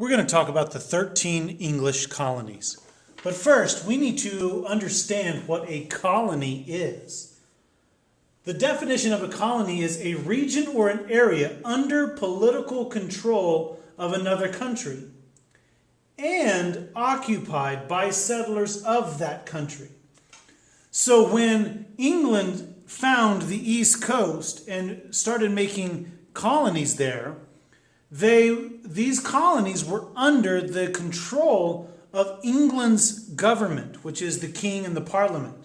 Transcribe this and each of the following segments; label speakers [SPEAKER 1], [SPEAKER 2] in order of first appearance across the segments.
[SPEAKER 1] We're going to talk about the 13 English colonies. But first, we need to understand what a colony is. The definition of a colony is a region or an area under political control of another country and occupied by settlers of that country. So when England found the East Coast and started making colonies there, these colonies were under the control of England's government, which is the king and the parliament.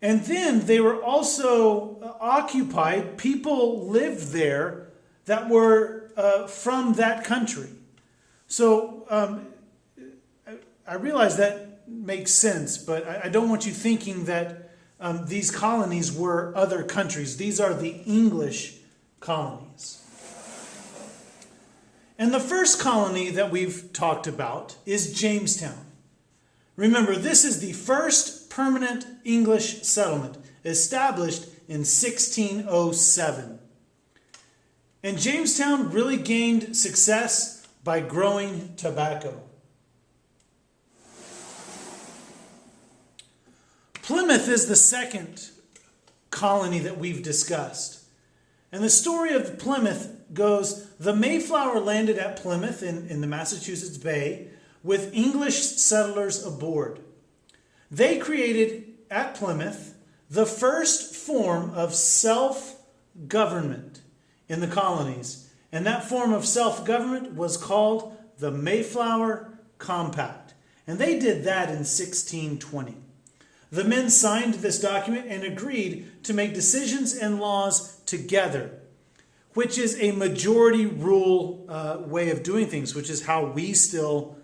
[SPEAKER 1] And then they were also occupied. People lived there that were from that country. So I realize that makes sense, but I don't want you thinking that these colonies were other countries. These are the English colonies. And the first colony that we've talked about is Jamestown. Remember, this is the first permanent English settlement established in 1607. And Jamestown really gained success by growing tobacco. Plymouth is the second colony that we've discussed. And the story of Plymouth goes, the Mayflower landed at Plymouth in the Massachusetts Bay with English settlers aboard. They created at Plymouth the first form of self-government in the colonies. And that form of self-government was called the Mayflower Compact. And they did that in 1620. The men signed this document and agreed to make decisions and laws together, which is a majority rule way of doing things, which is how we still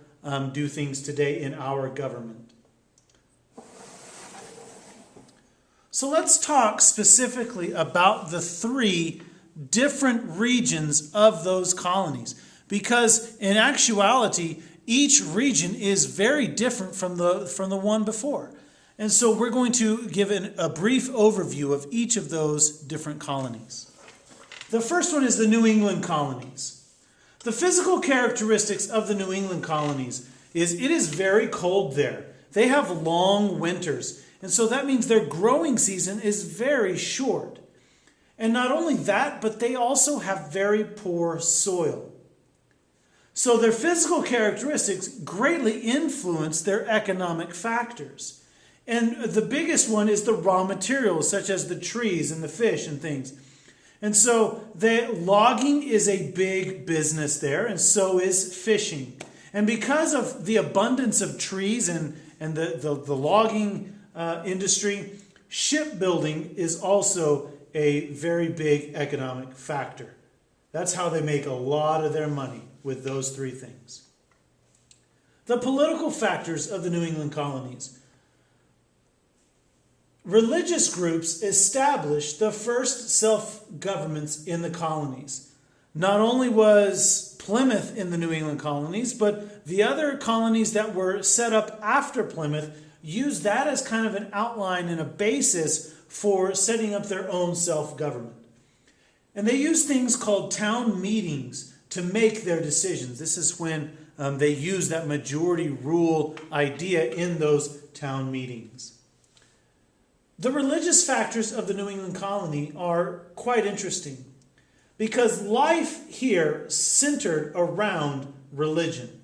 [SPEAKER 1] do things today in our government. So let's talk specifically about the three different regions of those colonies, because in actuality, each region is very different from the one before. And so we're going to give a brief overview of each of those different colonies. The first one is the New England colonies. The physical characteristics of the New England colonies is it is very cold there. They have long winters, and so that means their growing season is very short. And not only that, but they also have very poor soil. So their physical characteristics greatly influence their economic factors. And the biggest one is the raw materials, such as the trees and the fish and things. And so the logging is a big business there, and so is fishing. And because of the abundance of trees and the logging industry, shipbuilding is also a very big economic factor. That's how they make a lot of their money, with those three things. The political factors of the New England colonies. Religious groups established the first self-governments in the colonies. Not only was Plymouth in the New England colonies, but the other colonies that were set up after Plymouth used that as kind of an outline and a basis for setting up their own self-government. And they used things called town meetings to make their decisions. This is when they used that majority rule idea in those town meetings. The religious factors of the New England colony are quite interesting because life here centered around religion.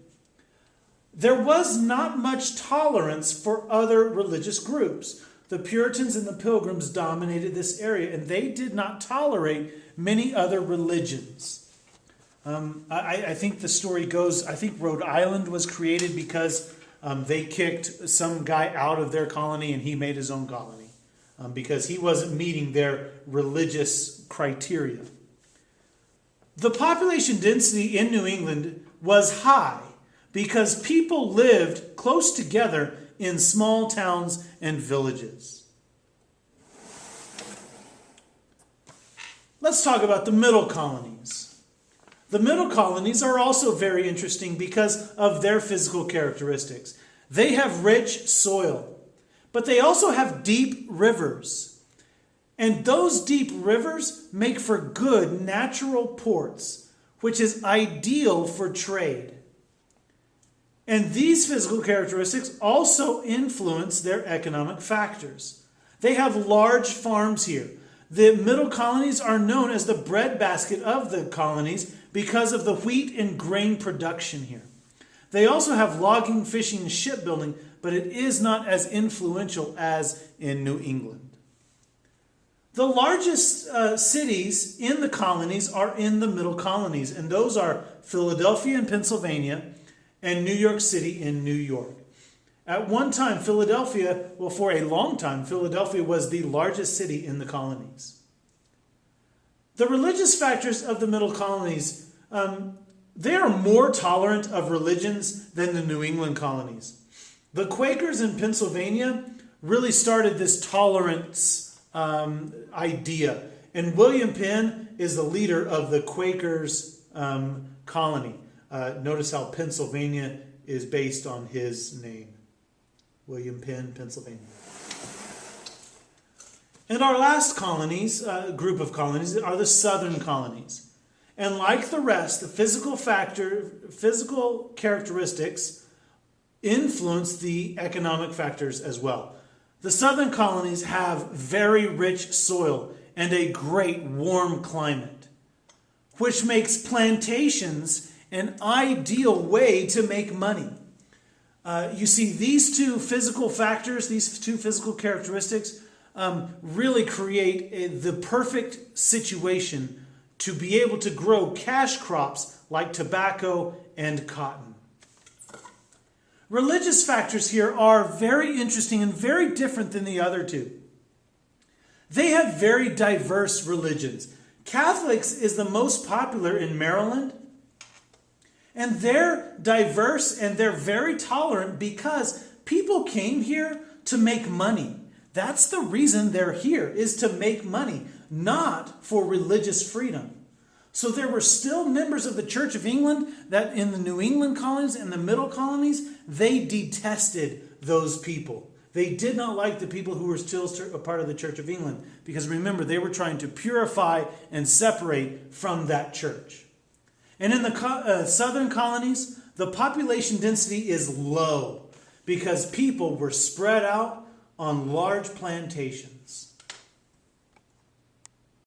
[SPEAKER 1] There was not much tolerance for other religious groups. The Puritans and the Pilgrims dominated this area, and they did not tolerate many other religions. I think the story goes, I think Rhode Island was created because they kicked some guy out of their colony and he made his own colony. Because he wasn't meeting their religious criteria. The population density in New England was high because people lived close together in small towns and villages. Let's talk about the middle colonies. The middle colonies are also very interesting because of their physical characteristics. They have rich soil. But they also have deep rivers. And those deep rivers make for good natural ports, which is ideal for trade. And these physical characteristics also influence their economic factors. They have large farms here. The middle colonies are known as the breadbasket of the colonies because of the wheat and grain production here. They also have logging, fishing, and shipbuilding, but it is not as influential as in New England. The largest cities in the colonies are in the middle colonies, and those are Philadelphia in Pennsylvania and New York City in New York. At one time, Philadelphia, well, for a long time, Philadelphia was the largest city in the colonies. The religious factors of the middle colonies, they are more tolerant of religions than the New England colonies. The Quakers in Pennsylvania really started this tolerance idea. And William Penn is the leader of the Quakers colony. Notice how Pennsylvania is based on his name. William Penn, Pennsylvania. And our last colonies, group of colonies, are the southern colonies. And like the rest, the physical characteristics influence the economic factors as well. The southern colonies have very rich soil and a great warm climate, which makes plantations an ideal way to make money. You see, these two physical factors, these two physical characteristics, really create the perfect situation to be able to grow cash crops like tobacco and cotton. Religious factors here are very interesting and very different than the other two. They have very diverse religions. Catholics is the most popular in Maryland, and they're diverse and they're very tolerant because people came here to make money. That's the reason they're here, is to make money, not for religious freedom. So there were still members of the Church of England that in the New England colonies and the middle colonies, they detested those people. They did not like the people who were still a part of the Church of England because remember, they were trying to purify and separate from that church. And in the southern colonies, the population density is low because people were spread out on large plantations.